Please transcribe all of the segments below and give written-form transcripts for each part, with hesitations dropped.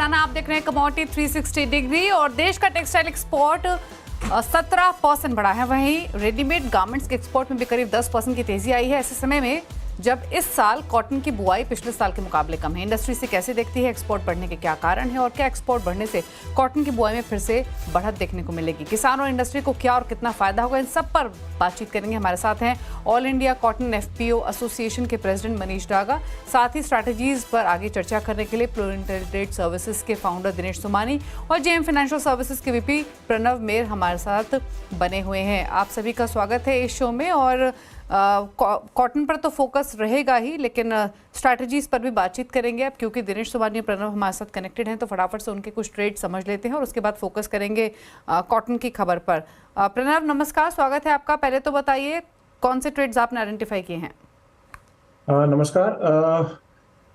राणा, आप देख रहे हैं कमोडिटी 360 डिग्री। और देश का टेक्सटाइल एक्सपोर्ट 17% बढ़ा है, वहीं रेडीमेड गारमेंट्स के एक्सपोर्ट में भी करीब 10% की तेजी आई है ऐसे समय में जब इस साल कॉटन की बुआई पिछले साल के मुकाबले कम है। इंडस्ट्री से कैसे देखती है एक्सपोर्ट बढ़ने के क्या कारण है और क्या एक्सपोर्ट बढ़ने से कॉटन की बुआई में फिर से बढ़त देखने को मिलेगी? किसान और इंडस्ट्री को क्या और कितना फायदा होगा, इन सब पर बातचीत करेंगे। हमारे साथ हैं all India cotton FPO association के प्रेसिडेंट मनीष डागा, साथ ही स्ट्रैटेजीज पर आगे चर्चा करने के लिए प्लूरिन ट्रेड सर्विसेज के फाउंडर दिनेश सोमानी और जेएम फाइनेंशियल सर्विसेज के वीपी प्रणव मेर हमारे साथ बने हुए हैं। आप सभी का स्वागत है इस शो में। और कॉटन पर तो फोकस रहेगा ही, लेकिन स्ट्रैटेजीज पर भी बातचीत करेंगे अब, क्योंकि दिनेश सोमानी और प्रणव हमारे साथ कनेक्टेड हैं। तो फटाफट से उनके कुछ ट्रेड समझ लेते हैं और उसके बाद फोकस करेंगे कॉटन की खबर पर। प्रणव नमस्कार, स्वागत है आपका। पहले तो बताइए कौन से ट्रेड्स आपने आइडेंटिफाई किए हैं? नमस्कार।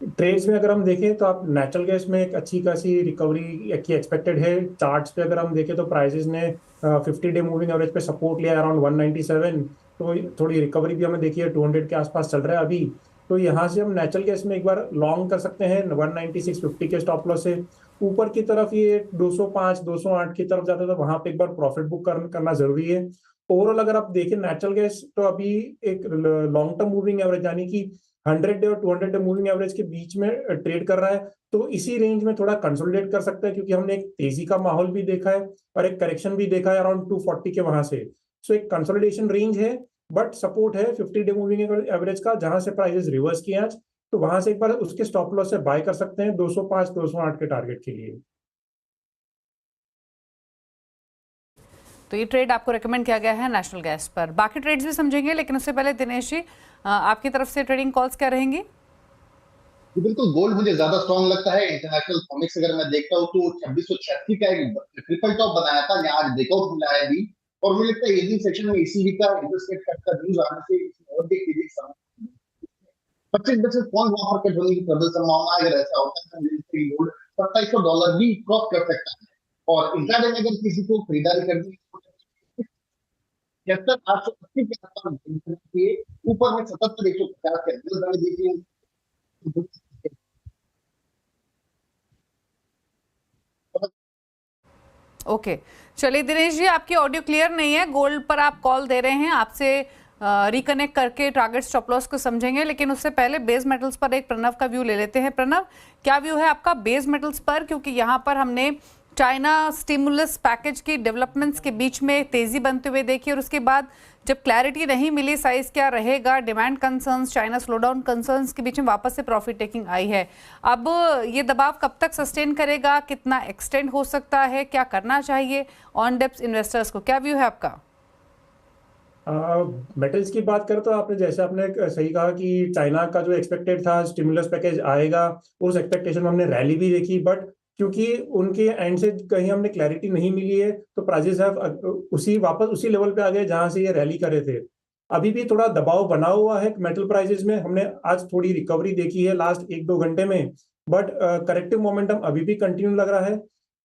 ट्रेड्स में अगर हम देखें तो आप नेचुरल गैस में एक अच्छी खासी रिकवरी की एक्सपेक्टेड है। चार्ट्स पे अगर हम देखें तो प्राइसेस ने 50 डे मूविंग एवरेज पे सपोर्ट लिया अराउंड 197, तो थोड़ी रिकवरी भी हमें देखिए 200 के आसपास चल रहा है अभी। तो यहाँ से हम नेचुरल गैस में एक बार लॉन्ग कर सकते हैं 196.50 के स्टॉप लॉस से। ऊपर की तरफ ये 205 208 की तरफ जाता है तो वहां पे एक बार प्रॉफिट बुक करना जरूरी है। ओवरऑल अगर आप देखें नेचुरल गैस तो अभी एक लॉन्ग टर्म मूविंग एवरेज यानी कि 100 डे और 200 डे मूविंग एवरेज के बीच में ट्रेड कर रहा है, तो इसी रेंज में थोड़ा कंसोलिडेट कर सकते हैं, क्योंकि हमने एक तेजी का माहौल भी देखा है और एक करेक्शन भी देखा है अराउंड 240 के वहां से। सो एक कंसोलिडेशन रेंज है, बट सपोर्ट है 50 डे मूविंग एवरेज का, जहां से प्राइसेस रिवर्स किए आज, तो वहां से एक बार उसके स्टॉप लॉस से बाय कर सकते हैं 205 208 के टारगेट के लिए। तो ये ट्रेड आपको रेकमेंड किया गया है नेशनल गैस पर। बाकी ट्रेड्स भी समझेंगे, लेकिन उससे पहले दिनेश जी आपकी तरफ से ट्रेडिंग कॉल्स क्या रहेंगी? बिल्कुल, गोल्ड मुझे ज्यादा स्ट्रॉन्ग लगता है। इंटरनेशनल कॉमिक्स अगर मैं देखता हूँ तो 2686 का एक ट्रिपल टॉप बनाया था, जहाँ आज ब्रेकआउट मिला है अभी। और मुझे लगता है इवनिंग सेक्शन में ईसीबी का इंटरेस्ट रेट कट का न्यूज आने से और भी तेजी से 25 बेसिस पॉइंट वहां पर कट होने की प्रबल संभावना है। अगर ऐसा होता है तो मुझे लगता है गोल्ड $2700 भी क्रॉस कर सकता है। और इंट्राडे में अगर किसी को खरीदारी करनी है 77880 के आसपास, ऊपर में 77150 के अंदर देखिए। ओके, चलिए दिनेश जी, आपकी ऑडियो क्लियर नहीं है। गोल्ड पर आप कॉल दे रहे हैं, आपसे रिकनेक्ट करके टारगेट स्टॉप लॉस को समझेंगे, लेकिन उससे पहले बेस मेटल्स पर एक प्रणव का व्यू ले लेते हैं। प्रणव, क्या व्यू है आपका बेस मेटल्स पर? क्योंकि यहाँ पर हमने चाइना स्टिमुलस पैकेज की डेवलपमेंट्स के बीच में तेजी बनते हुए देखी, और उसके बाद जब क्लैरिटी नहीं मिली साइज क्या रहेगा, demand concerns, China slowdown concerns के बीच में वापस से प्रॉफिट टेकिंग आई है। अब ये दबाव कब तक सस्टेन करेगा, कितना एक्सटेंड हो सकता है, क्या करना चाहिए ऑन डेप्थ इन्वेस्टर्स को? क्या व्यू है आपका? मेटल्स की बात करें तो आपने सही कहा कि चाइना का जो एक्सपेक्टेड था स्टिमुलस पैकेज आएगा, उस एक्सपेक्टेशन में हमने रैली भी देखी, बट क्योंकि उनके एंड से कहीं हमने क्लैरिटी नहीं मिली है तो प्राइसेस वापस उसी लेवल पे आ गए जहां से ये रैली करे थे। अभी भी थोड़ा दबाव बना हुआ है मेटल प्राइसेस में। हमने आज थोड़ी रिकवरी देखी है लास्ट 1-2 घंटे में, बट करेक्टिव मोमेंटम अभी भी कंटिन्यू लग रहा है।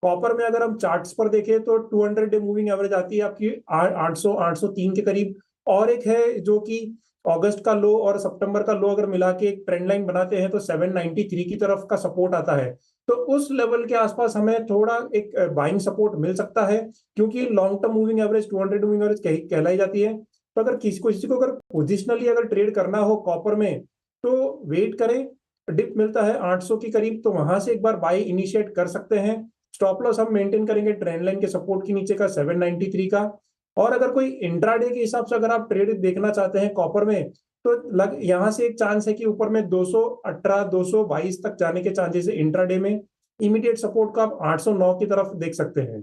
कॉपर में अगर हम चार्ट्स पर देखें तो 200 डे मूविंग एवरेज आती है आपकी 803 के करीब, और एक है जो कि अगस्त का लो और सितंबर का लो अगर मिला के एक ट्रेंड लाइन बनाते हैं तो 793 की तरफ का सपोर्ट आता है। तो उस लेवल के आसपास हमें थोड़ा एक बाइंग सपोर्ट मिल सकता है, क्योंकि long term moving average 200 moving average कहलाई जाती है। तो अगर किसी को अगर पोजिशनली अगर ट्रेड करना हो कॉपर में तो वेट करें, डिप मिलता है 800 के करीब तो वहां से एक बार बाई इनिशिएट कर सकते हैं। स्टॉप लॉस हम मेंटेन करेंगे ट्रेंड लाइन के सपोर्ट के नीचे का 793 का। और अगर कोई इंट्राडे के हिसाब से अगर आप ट्रेड देखना चाहते हैं कॉपर में तो यहां से एक चांस है कि ऊपर में 218 222 तक जाने के चांसेस है इंट्राडे में। इमीडिएट सपोर्ट का आप 809 की तरफ देख सकते हैं।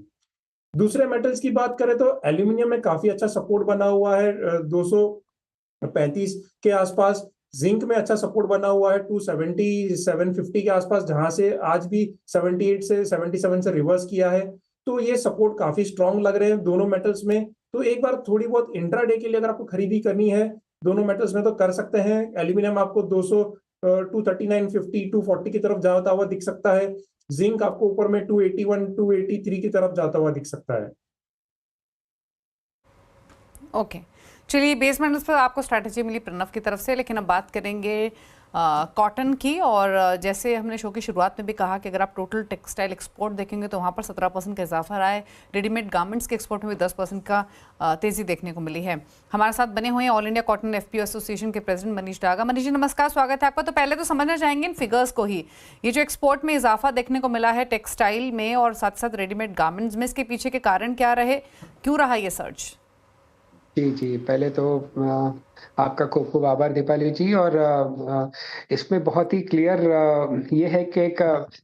दूसरे मेटल्स की बात करें तो एल्यूमिनियम में काफी अच्छा सपोर्ट बना हुआ है 235 के आसपास। जिंक में अच्छा सपोर्ट बना हुआ है 270 750 के आसपास, जहां से आज भी 78 से 77 से रिवर्स किया है। तो ये सपोर्ट काफी स्ट्रांग लग रहे हैं दोनों मेटल्स में। तो एक बार थोड़ी बहुत इंट्राडे के लिए अगर आपको खरीदी करनी है दोनों मेटल्स में तो कर सकते हैं। एल्यूमिनियम आपको 239.50 240 की तरफ जाता हुआ दिख सकता है। जिंक आपको ऊपर में 281 283 की तरफ जाता हुआ दिख सकता है। ओके, चलिए बेस मेटल्स पर आपको स्ट्रैटेजी मिली प्रणव की तरफ से, लेकिन अब बात करेंगे कॉटन की। और जैसे हमने शो की शुरुआत में भी कहा कि अगर आप टोटल टेक्सटाइल एक्सपोर्ट देखेंगे तो वहाँ पर 17% का इजाफा रहा है। रेडीमेड गारमेंट्स के एक्सपोर्ट में भी 10% का तेज़ी देखने को मिली है। हमारे साथ बने हुए हैं all India cotton FPO association के प्रेसिडेंट मनीष डागा। मनीष जी नमस्कार, स्वागत है आपका। तो पहले तो समझना चाहेंगे इन फिगर्स को ही, ये जो एक्सपोर्ट में इजाफा देखने को मिला है टेक्सटाइल में और साथ साथ रेडीमेड गारमेंट्स में, इसके पीछे के कारण क्या रहे, क्यों रहा ये सर्च? जी, पहले तो आपका खूब खूब आभार दीपाली जी। और इसमें बहुत ही क्लियर ये है कि एक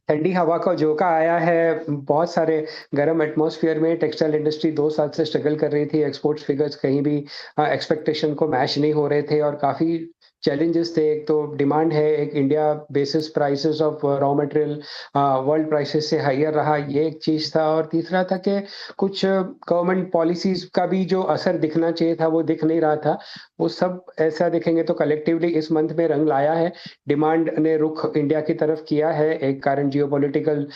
ठंडी हवा का झोंका आया है। बहुत सारे गर्म एटमॉस्फेयर में टेक्सटाइल इंडस्ट्री 2 साल से स्ट्रगल कर रही थी। एक्सपोर्ट्स फिगर्स कहीं भी एक्सपेक्टेशन को मैच नहीं हो रहे थे और काफ़ी चैलेंजेस थे। एक तो डिमांड है, एक India basis prices of raw material world prices से हायर रहा, ये एक चीज़ था। और तीसरा था कि कुछ गवर्नमेंट पॉलिसीज का भी जो असर दिखना चाहिए था वो दिख नहीं रहा था। वो सब ऐसा देखेंगे तो कलेक्टिवली इस मंथ में रंग लाया है। डिमांड ने रुख इंडिया की तरफ किया है। एक कारण जियोपॉलिटिकल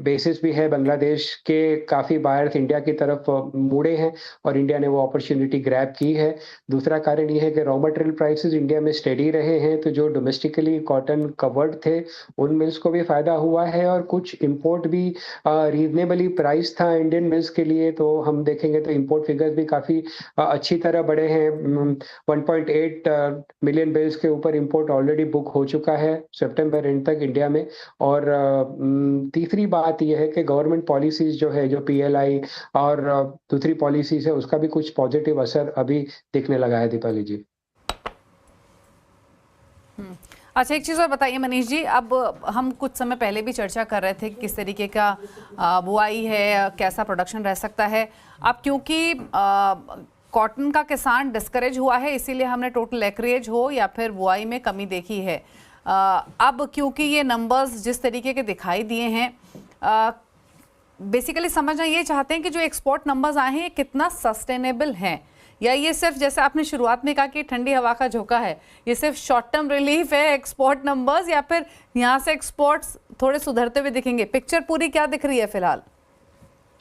बेसिस भी है। बांग्लादेश के काफ़ी बायर्स इंडिया की तरफ मुड़े हैं और इंडिया ने वो अपॉर्चुनिटी ग्रैब की है। दूसरा कारण ये है कि रॉ मटेरियल प्राइसेस इंडिया में स्टेडी रहे हैं, तो जो डोमेस्टिकली कॉटन कवर्ड थे उन मिल्स को भी फायदा हुआ है और कुछ इंपोर्ट भी रीजनेबली प्राइस था इंडियन मिल्स के लिए। तो हम देखेंगे तो इंपोर्ट फिगर्स भी काफ़ी अच्छी तरह बढ़े हैं। 1.8 मिलियन बिल्स के ऊपर इंपोर्ट ऑलरेडी बुक हो चुका है सितंबर एंड तक इंडिया में। और तीसरी बात यह है कि गवर्नमेंट पॉलिसीज जो है, जो पीएलआई और दूसरी पॉलिसीज है, उसका भी कुछ पॉजिटिव असर अभी दिखने लगा है दीपाली जी। अच्छा, एक चीज़ और बताइए मनीष जी, अब हम कुछ समय पहले भी चर्चा कर रहे थे कि किस तरीके का बुआई है, कैसा प्रोडक्शन रह सकता है। अब क्योंकि कॉटन का किसान डिस्करेज हुआ है, इसीलिए हमने टोटल एक्रेज हो या फिर बुआई में कमी देखी है। अब क्योंकि ये नंबर्स जिस तरीके के दिखाई दिए हैं, बेसिकली समझना ये चाहते हैं कि जो एक्सपोर्ट नंबर्स आए हैं ये कितना सस्टेनेबल हैं, या ये सिर्फ जैसे आपने शुरुआत में कहा कि ठंडी हवा का झोंका है, ये सिर्फ शॉर्ट टर्म रिलीफ है एक्सपोर्ट नंबर्स, या फिर यहाँ से एक्सपोर्ट्स थोड़े सुधरते हुए दिखेंगे? पिक्चर पूरी क्या दिख रही है फिलहाल?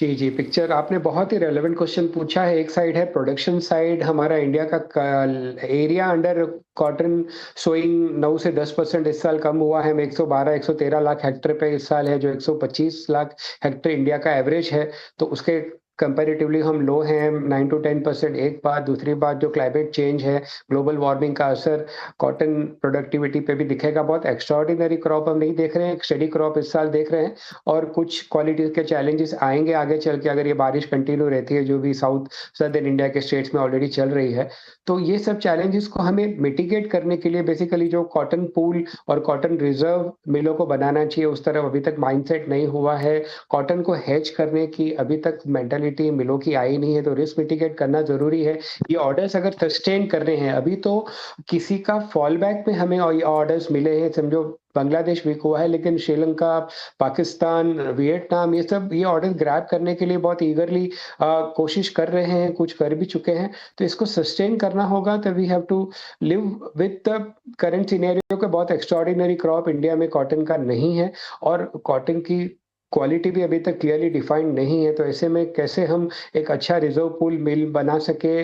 जी, पिक्चर आपने बहुत ही रेलेवेंट क्वेश्चन पूछा है। एक साइड है प्रोडक्शन साइड, हमारा इंडिया का एरिया अंडर कॉटन सोइंग 9 से 10% इस साल कम हुआ है। 112-113 लाख हेक्टेयर पे इस साल है, जो 125 लाख हेक्टेयर इंडिया का एवरेज है। तो उसके कंपैरेटिवली हम लो हैं 9 to 10%। एक बात, दूसरी बात जो क्लाइमेट चेंज है, ग्लोबल वार्मिंग का असर कॉटन प्रोडक्टिविटी पे भी दिखेगा। बहुत एक्स्ट्राऑर्डिनरी क्रॉप हम नहीं देख रहे हैं, एक स्टेडी क्रॉप इस साल देख रहे हैं। और कुछ क्वालिटी के चैलेंजेस आएंगे आगे चल के, अगर ये बारिश कंटिन्यू रहती है जो भी साउथ सदर्न इंडिया के स्टेट्स में ऑलरेडी चल रही है। तो ये सब चैलेंजेस को हमें मिटिगेट करने के लिए बेसिकली जो कॉटन पूल और कॉटन रिजर्व मिलों को बनाना चाहिए, उस तरफ अभी तक माइंडसेट नहीं हुआ है। कॉटन को हेज करने की अभी तक मेंटालिटी मिलों की आई नहीं है, तो रिस्क मिटिगेट करना जरूरी है। ये ऑर्डर्स अगर सस्टेन कर रहे हैं, अभी तो किसी का फॉल बैक में हमें ऑर्डर्स मिले हैं। समझो बांग्लादेश वीक हुआ है, लेकिन श्रीलंका, पाकिस्तान, वियतनाम, ये सब ये ऑर्डर ग्रैब करने के लिए बहुत ईगरली कोशिश कर रहे हैं, कुछ कर भी चुके हैं। तो इसको सस्टेन करना होगा, तो we have to live with the current scenario के। बहुत एक्स्ट्राऑर्डिनरी क्रॉप इंडिया में कॉटन का नहीं है और कॉटन की क्वालिटी भी अभी तक क्लियरली डिफाइंड नहीं है। तो ऐसे में कैसे हम एक अच्छा रिजर्व पूल मिल बना सके,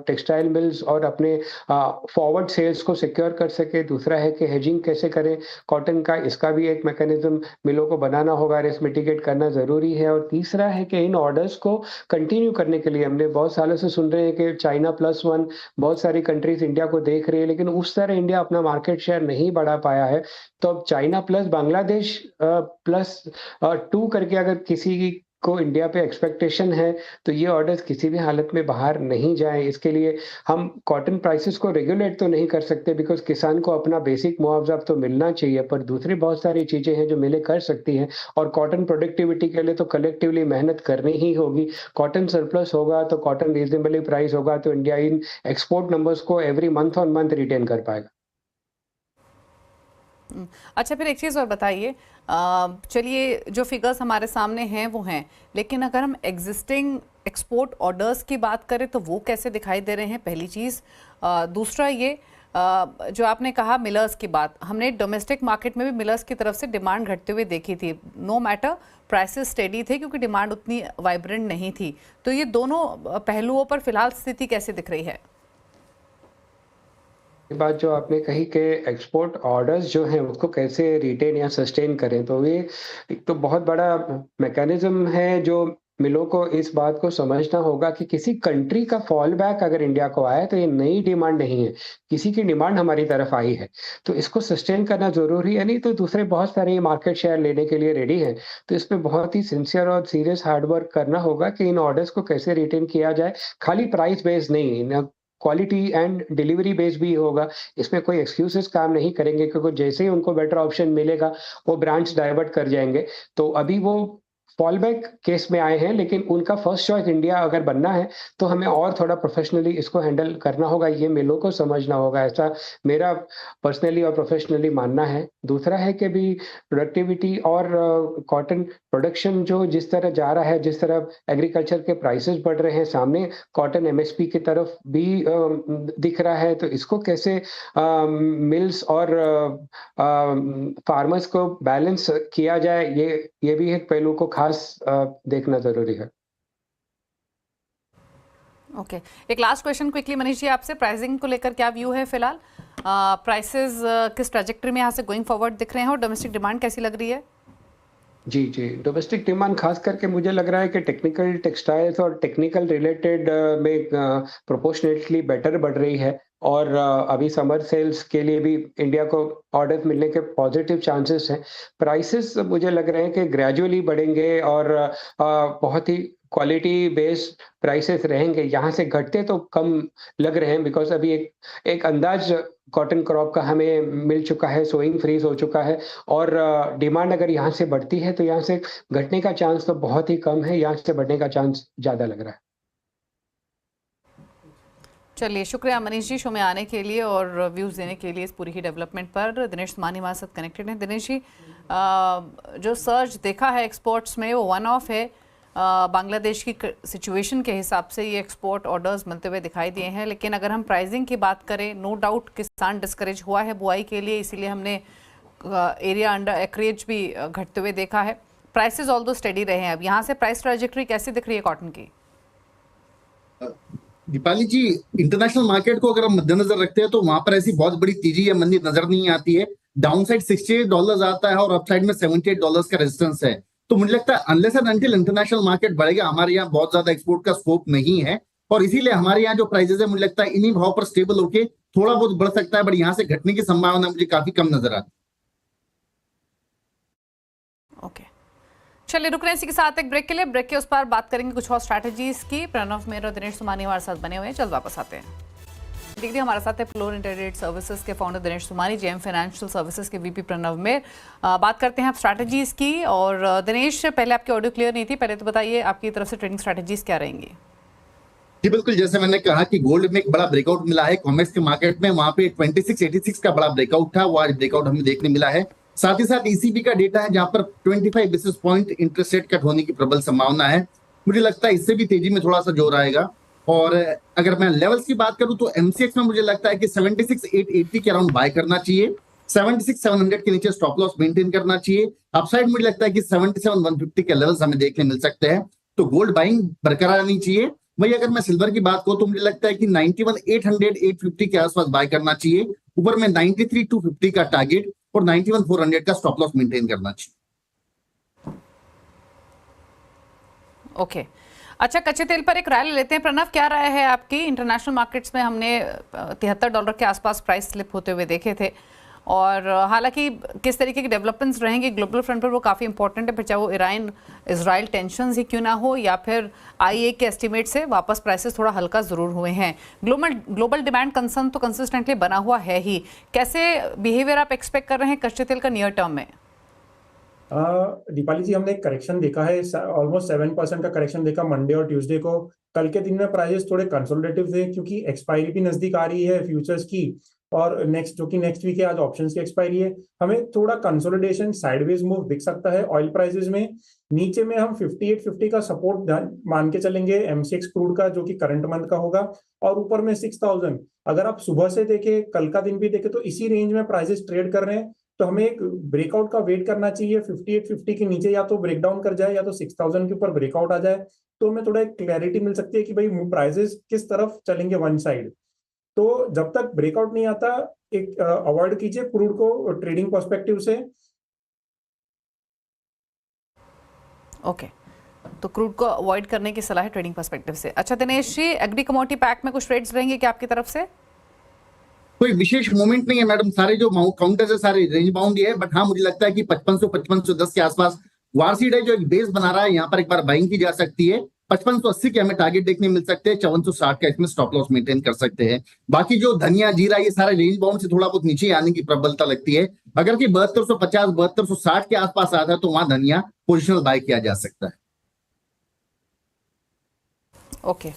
टेक्सटाइल मिल्स, और अपने फॉरवर्ड सेल्स को सिक्योर कर सके। दूसरा है कि हेजिंग कैसे करें कॉटन का, इसका भी एक मैकेनिज्म मिलों को बनाना होगा, रिस्क मिटिगेट करना जरूरी है। और तीसरा है कि इन ऑर्डर्स को कंटिन्यू करने के लिए हमने बहुत सालों से सुन रहे हैं कि चाइना +1, बहुत सारी कंट्रीज इंडिया को देख रही है, लेकिन उस तरह इंडिया अपना मार्केट शेयर नहीं बढ़ा पाया है। तो अब चाइना प्लस बांग्लादेश +2 करके अगर किसी को इंडिया पे एक्सपेक्टेशन है, तो ये ऑर्डर्स किसी भी हालत में बाहर नहीं जाए। इसके लिए हम कॉटन प्राइसेस को रेगुलेट तो नहीं कर सकते, बिकॉज किसान को अपना बेसिक मुआवजा तो मिलना चाहिए, पर दूसरी बहुत सारी चीजें हैं जो मिले कर सकती हैं। और कॉटन प्रोडक्टिविटी के लिए तो कलेक्टिवली मेहनत करनी ही होगी। कॉटन सरप्लस होगा तो कॉटन रीजनेबली प्राइस होगा, तो इंडिया इन एक्सपोर्ट नंबर्स को every month on month retain कर पाएगा। अच्छा, फिर एक चीज़ और बताइए, चलिए जो फिगर्स हमारे सामने हैं वो हैं, लेकिन अगर हम एग्जिस्टिंग एक्सपोर्ट ऑर्डर्स की बात करें तो वो कैसे दिखाई दे रहे हैं, पहली चीज़। दूसरा ये जो आपने कहा मिलर्स की बात, हमने डोमेस्टिक मार्केट में भी मिलर्स की तरफ से डिमांड घटते हुए देखी थी। नो मैटर, प्राइसेस स्टेडी थे क्योंकि डिमांड उतनी वाइब्रेंट नहीं थी। तो ये दोनों पहलुओं पर फिलहाल स्थिति कैसे दिख रही है? ये बात जो आपने कही कि एक्सपोर्ट ऑर्डर्स जो हैं उसको कैसे रिटेन या सस्टेन करें, तो ये एक तो बहुत बड़ा मैकेनिज़्म है जो मिलों को इस बात को समझना होगा कि किसी कंट्री का फॉल बैक अगर इंडिया को आया तो ये नई डिमांड नहीं है, किसी की डिमांड हमारी तरफ आई है। तो इसको सस्टेन करना ज़रूरी है, नहीं तो दूसरे बहुत सारे मार्केट शेयर लेने के लिए रेडी हैं। तो इसमें बहुत ही सिंसियर और सीरियस हार्ड वर्क करना होगा कि इन ऑर्डर्स को कैसे रिटेन किया जाए, खाली प्राइस बेस्ड नहीं, न क्वालिटी एंड डिलीवरी बेस्ड भी होगा। इसमें कोई एक्सक्यूज़ेज़ काम नहीं करेंगे क्योंकि जैसे ही उनको बेटर ऑप्शन मिलेगा, वो ब्रांड्स डाइवर्ट कर जाएँगे। तो अभी वो फॉल बैक केस में आए हैं, लेकिन उनका फर्स्ट चॉइस इंडिया अगर बनना है, तो हमें और थोड़ा प्रोफ़ेशनली इसको हैंडल करना होगा, ये मिलों को समझना होगा, ऐसा मेरा पर्सनली और प्रोफ़ेशनली मानना है। दूसरा है कि भी प्रोडक्टिविटी और कॉटन प्रोडक्शन जो जिस तरह जा रहा है, जिस तरह एग्रीकल्चर के प्राइसेज़ बढ़ रहे हैं, सामने कॉटन एमएसपी की तरफ भी दिख रहा है, तो इसको कैसे मिल्स और फार्मर्स को बैलेंस किया जाए, ये भी एक पहलू को खास देखना ज़रूरी है। ओके, एक last question quickly Manish ji आपसे, प्राइसिंग को लेकर क्या व्यू है फिलहाल? प्राइसेस किस ट्रैजेक्टरी में यहाँ से गोइंग फॉरवर्ड दिख रहे हैं और डोमेस्टिक डिमांड कैसी लग रही है? जी, जी। डोमेस्टिक डिमांड ख़ास करके मुझे लग रहा है कि टेक्निकल टेक्सटाइल्स और टेक्निकल रिलेटेड में प्रोपोर्शनेटली बेटर बढ़ रही है और अभी समर सेल्स के लिए भी इंडिया को ऑर्डर्स मिलने के पॉजिटिव चांसेस हैं। प्राइसेस मुझे लग रहे हैं कि ग्रेजुअली बढ़ेंगे और बहुत ही क्वालिटी बेस्ड प्राइसेस रहेंगे। यहाँ से घटते तो कम लग रहे हैं बिकॉज़ अभी एक अंदाज़ कॉटन क्रॉप का हमें मिल चुका है, सोइंग फ्रीज़ हो चुका है और डिमांड अगर यहाँ से बढ़ती है, तो यहाँ से घटने का चांस तो बहुत ही कम है, यहाँ से बढ़ने का चांस ज़्यादा लग रहा है। चलिए, शुक्रिया मनीष जी शो में आने के लिए और व्यूज़ देने के लिए इस पूरी ही डेवलपमेंट पर। दिनेश सुमानी हमारे साथ कनेक्टेड हैं। दिनेश जी, जो सर्ज देखा है एक्सपोर्ट्स में वो वन ऑफ है। बांग्लादेश की सिचुएशन के हिसाब से ये एक्सपोर्ट ऑर्डर्स मिलते हुए दिखाई दिए हैं, लेकिन अगर हम प्राइसिंग की बात करें, नो डाउट किसान डिस्करेज हुआ है बुआई के लिए, इसीलिए हमने एरिया अंडर एक्रेज भी घटते हुए देखा है। प्राइसेस ऑल दो स्टेडी रहे हैं। अब यहाँ से प्राइस ट्रैजेक्टरी कैसी दिख रही है कॉटन की? दीपाली जी, इंटरनेशनल मार्केट को अगर हम मद्देनजर रखते हैं तो वहां पर ऐसी बहुत बड़ी तेजी या मंदी नजर नहीं आती है। डाउन साइड $68 आता है और अप साइड में $78 का रेजिस्टेंस है। तो मुझे लगता है unless and until international market बढ़ेगा, हमारे यहाँ बहुत ज्यादा एक्सपोर्ट का स्कोप नहीं है और इसीलिए हमारे यहाँ जो प्राइसेस है मुझे लगता है इन्हीं भाव पर स्टेबल होके थोड़ा बहुत बढ़ सकता है, बट यहाँ से घटने की संभावना मुझे काफी कम नजर आती है। ओके, चलिए रुक रहे हैं इसी के साथ एक ब्रेक के लिए। ब्रेक के उस पार बात करेंगे कुछ और स्ट्रैटेजीज की। प्रणव मेहरा और दिनेश सुमानी हमारे साथ बने हुए हैं, जल्द वापस आते हैं। देखिए हमारे साथ है फ्लोर इंटीग्रेटेड सर्विसेज के founder Dinesh Sumani, JM financial services के वीपी प्रणव मेहर। बात करते हैं आप स्ट्रैटेजीज की। और दिनेश, पहले आपकी ऑडियो क्लियर नहीं थी, पहले तो बताइए आपकी तरफ से ट्रेडिंग स्ट्रैटेजीज क्या रहेंगी? जी बिल्कुल, जैसे मैंने कहा कि गोल्ड में एक बड़ा ब्रेकआउट मिला है कॉमेक्स के मार्केट में, वहां पे 2686 का बड़ा ब्रेकआउट था, वो आज ब्रेकआउट हमें देखने मिला है। साथ ही साथ ईसीबी का डेटा है जहां पर 25 basis point interest rate cut होने की प्रबल संभावना है। मुझे लगता है इससे भी तेजी में थोड़ा सा जोर आएगा। और अगर मैं लेवल्स की बात करूं तो एमसीएक्स में मुझे लगता है कि 76,880 के अराउंड बाय करना चाहिए, 76,700 के नीचे स्टॉप लॉस मेंटेन करना चाहिए। अपसाइड मुझे लगता है कि 77,150 के लेवल्स हमें देखने मिल सकते हैं, तो गोल्ड बाइंग बरकरार रहनी चाहिए। वही अगर मैं सिल्वर की बात करूं तो मुझे लगता है कि 91,800-850 के आसपास बाय करना चाहिए, ऊपर में 93,250 का टारगेट और 91,400 का स्टॉप लॉस मेंटेन करना चाहिए। ओके, अच्छा, कच्चे तेल पर एक राय ले लेते हैं। प्रणव, क्या राय है आपकी? इंटरनेशनल मार्केट्स में हमने $73 के आसपास प्राइस स्लिप होते हुए देखे थे और हालांकि किस तरीके की डेवलपमेंट्स रहेंगी ग्लोबल फ्रंट पर वो काफ़ी इंपॉर्टेंट है, फिर चाहे वो ईरान इजराइल टेंशन ही क्यों ना हो या फिर आईए के एस्टिमेट से वापस प्राइसेस थोड़ा हल्का ज़रूर हुए हैं। ग्लोबल डिमांड कंसर्न तो कंसिस्टेंटली बना हुआ है ही। कैसे बिहेवियर आप एक्सपेक्ट कर रहे हैं कच्चे तेल का नियर टर्म में? दीपाली जी, हमने एक करेक्शन देखा है, ऑलमोस्ट 7% का करेक्शन देखा मंडे और ट्यूसडे को। कल के दिन में प्राइसेस थोड़े कंसोलिडेटिव थे क्योंकि एक्सपायरी भी नजदीक आ रही है फ्यूचर्स की और नेक्स्ट वीक है, आज ऑप्शंस की एक्सपायरी है। हमें थोड़ा कंसोलिडेशन साइडवेज मूव दिख सकता है ऑयल प्राइसेस में। नीचे में हम 5850 का सपोर्ट मान के चलेंगे एमसीएक्स क्रूड का, जो कि करंट मंथ का होगा, और ऊपर में 6000। अगर आप सुबह से देखें, कल का दिन भी देखें, तो इसी रेंज में प्राइसेस ट्रेड कर रहे हैं। तो हमें एक ब्रेकआउट का वेट करना चाहिए। 5850 के नीचे या तो ब्रेकडाउन कर जाए या तो 6000 के ऊपर ब्रेकआउट आ जाए, तो हमें थोड़ा क्लैरिटी मिल सकती है कि भाई प्राइसेस किस तरफ चलेंगे वन साइड। तो जब तक ब्रेकआउट नहीं आता एक अवॉइड कीजिए क्रूड को ट्रेडिंग पर्सपेक्टिव से। ओके, तो क्रूड को अवॉइड करने की सलाह है ट्रेडिंग पर्सपेक्टिव से। अच्छा Dinesh ji, agree commodity pack में कुछ ट्रेड्स रहेंगे क्या आपकी तरफ से? कोई विशेष मोमेंट नहीं है मैडम, सारे जो काउंटर्स है सारे रेंज बाउंड ही है, बट हाँ मुझे लगता है कि 5500-5510 के आसपास वारसीड है जो एक बेस बना रहा है, यहाँ पर एक बार बाइंग की जा सकती है। 5580 के हमें टारगेट देखने मिल सकते हैं, 5460 का इसमें स्टॉप लॉस मेंटेन कर सकते हैं। बाकी जो धनिया जीरा ये सारे रेंज बाउंड से थोड़ा बहुत नीचे आने की प्रबलता लगती है। अगर कि 7250 7260 के आसपास आता है तो वहां धनिया पोजिशनल बाय किया जा सकता है। ओके,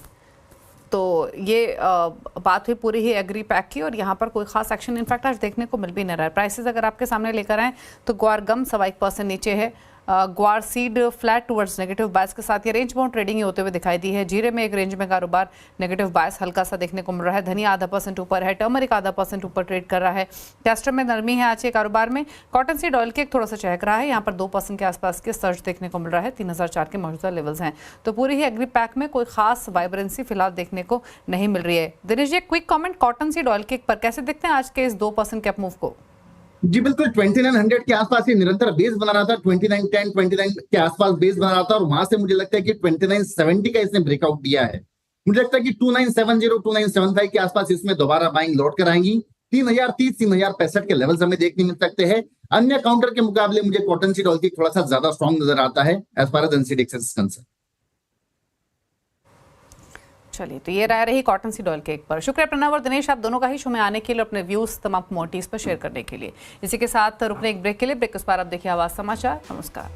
तो ये बात हुई पूरी ही एग्री पैक की, और यहाँ पर कोई खास एक्शन इनफैक्ट आज देखने को मिल भी नहीं रहा है। प्राइसेस अगर आपके सामने लेकर आए तो ग्वार गम 1% नीचे है, ग्वार सीड फ्लैट टुवर्ड्स नेगेटिव बायस के साथ ये रेंज बाउंड ट्रेडिंग ही होते हुए दिखाई दी है। जीरे में एक रेंज में कारोबार नेगेटिव बायस हल्का सा देखने को मिल रहा है। धनिया 0.5% ऊपर है, टर्मरिक 0.5% ऊपर ट्रेड कर रहा है। कैस्टर में नरमी है आज के कारोबार में। कॉटन सीड ऑयल केक थोड़ा सा चहक रहा है, यहाँ पर 2% के आसपास के सर्च देखने को मिल रहा है। 3004 के मौजूदा लेवल्स हैं, तो पूरी ही एग्री पैक में कोई खास वाइब्रेंसी फिलहाल देखने को नहीं मिल रही है। Dinesh ji, quick comment cotton seed oil cake पर कैसे देखते हैं आज के इस 2% के अप मूव को? जी बिल्कुल, 2900 के आसपास ये निरंतर बेस बना रहा था, 2910 29 के आसपास बेस बना रहा था, और वहां से मुझे लगता है कि 2970 का इसने ब्रेकआउट दिया है। मुझे लगता है कि 2970 2975 के आसपास इसमें दोबारा बाइंग लौट कर आएंगी। 3030 3065 के लेवल्स हमें देखने मिल सकते हैं। अन्य काउंटर के मुकाबले मुझे कॉटन सीड ऑयल थोड़ा सा ज्यादा स्ट्रॉन्ग नजर आता है as far as NCD is concern. चलिए, तो ये राय रही कॉटन सीड ऑयल केक पर। शुक्रिया प्रणव और दिनेश, आप दोनों का ही शो में आने के लिए, अपने व्यूज तमाम कमोडिटीज पर शेयर करने के लिए। इसी के साथ रुकने एक ब्रेक के लिए। ब्रेक के उस पार आप देखिए आवाज समाचार। नमस्कार।